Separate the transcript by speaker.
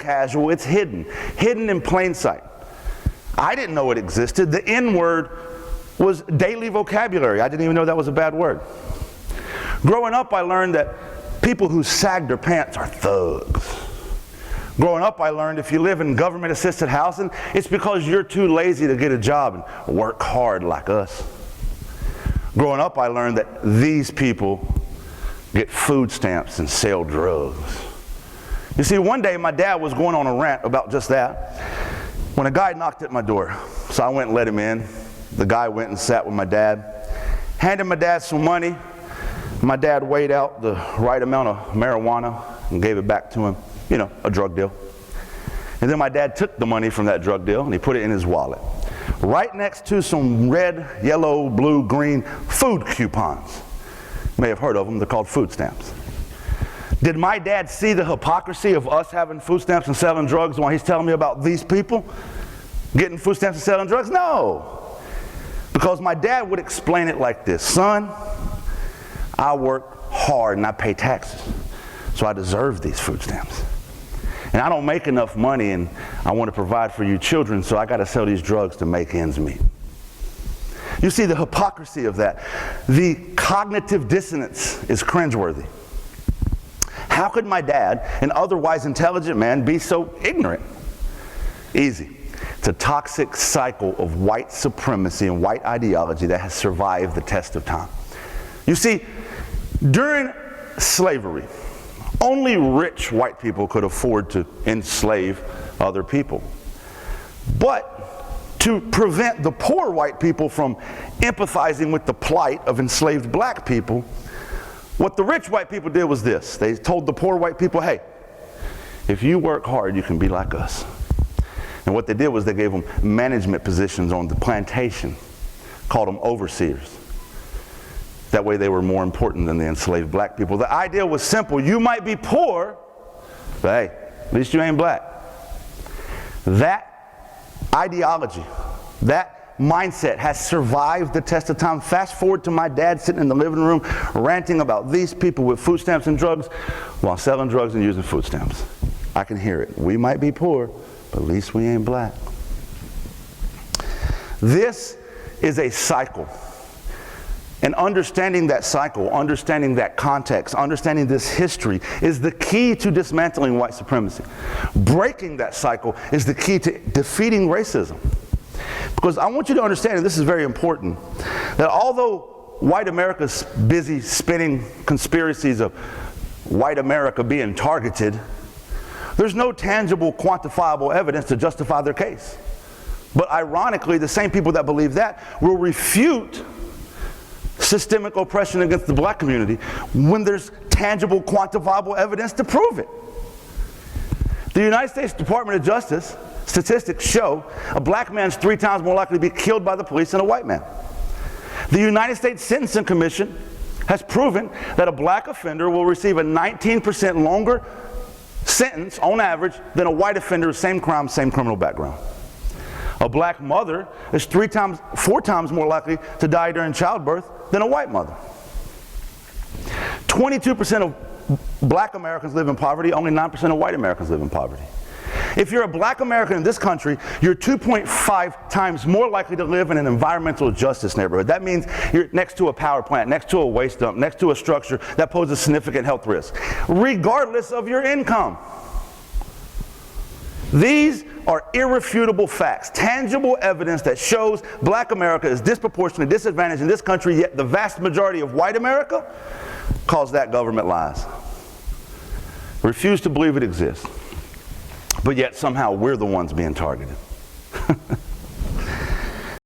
Speaker 1: casual, it's hidden in plain sight. I didn't know it existed. The N-word was daily vocabulary. I didn't even know that was a bad word. Growing up, I learned that people who sag their pants are thugs. Growing up, I learned if you live in government-assisted housing, it's because you're too lazy to get a job and work hard like us. Growing up, I learned that these people get food stamps and sell drugs. You see, one day my dad was going on a rant about just that when a guy knocked at my door. So I went and let him in. The guy went and sat with my dad, handed my dad some money. My dad weighed out the right amount of marijuana and gave it back to him. You know, a drug deal. And then my dad took the money from that drug deal and he put it in his wallet, right next to some red, yellow, blue, green food coupons. You may have heard of them. They're called food stamps. Did my dad see the hypocrisy of us having food stamps and selling drugs while he's telling me about these people getting food stamps and selling drugs? No. Because my dad would explain it like this: son, I work hard and I pay taxes, so I deserve these food stamps. And I don't make enough money and I want to provide for you children, so I got to sell these drugs to make ends meet. You see the hypocrisy of that. The cognitive dissonance is cringeworthy. How could my dad, an otherwise intelligent man, be so ignorant? Easy. It's a toxic cycle of white supremacy and white ideology that has survived the test of time. You see, during slavery, only rich white people could afford to enslave other people. But to prevent the poor white people from empathizing with the plight of enslaved black people, what the rich white people did was this. They told the poor white people, hey, if you work hard, you can be like us. And what they did was they gave them management positions on the plantation, called them overseers. That way they were more important than the enslaved black people. The idea was simple. You might be poor, but hey, at least you ain't black. That ideology, that mindset has survived the test of time. Fast forward to my dad sitting in the living room ranting about these people with food stamps and drugs while selling drugs and using food stamps. I can hear it. We might be poor, but at least we ain't black. This is a cycle. And understanding that cycle, understanding that context, understanding this history is the key to dismantling white supremacy. Breaking that cycle is the key to defeating racism. Because I want you to understand, and this is very important, that although white America's busy spinning conspiracies of white America being targeted, there's no tangible, quantifiable evidence to justify their case. But ironically, the same people that believe that will refute systemic oppression against the black community when there's tangible, quantifiable evidence to prove it. The United States Department of Justice statistics show a black man's 3 times more likely to be killed by the police than a white man. The United States Sentencing Commission has proven that a black offender will receive a 19% longer sentence on average than a white offender, same crime, same criminal background. A black mother is 4 times more likely to die during childbirth than a white mother. 22% of black Americans live in poverty, only 9% of white Americans live in poverty. If you're a black American in this country, you're 2.5 times more likely to live in an environmental justice neighborhood. That means you're next to a power plant, next to a waste dump, next to a structure that poses significant health risk, regardless of your income. These are irrefutable facts, tangible evidence that shows black America is disproportionately disadvantaged in this country, yet the vast majority of white America calls that government lies. Refuse to believe it exists. But yet somehow we're the ones being targeted.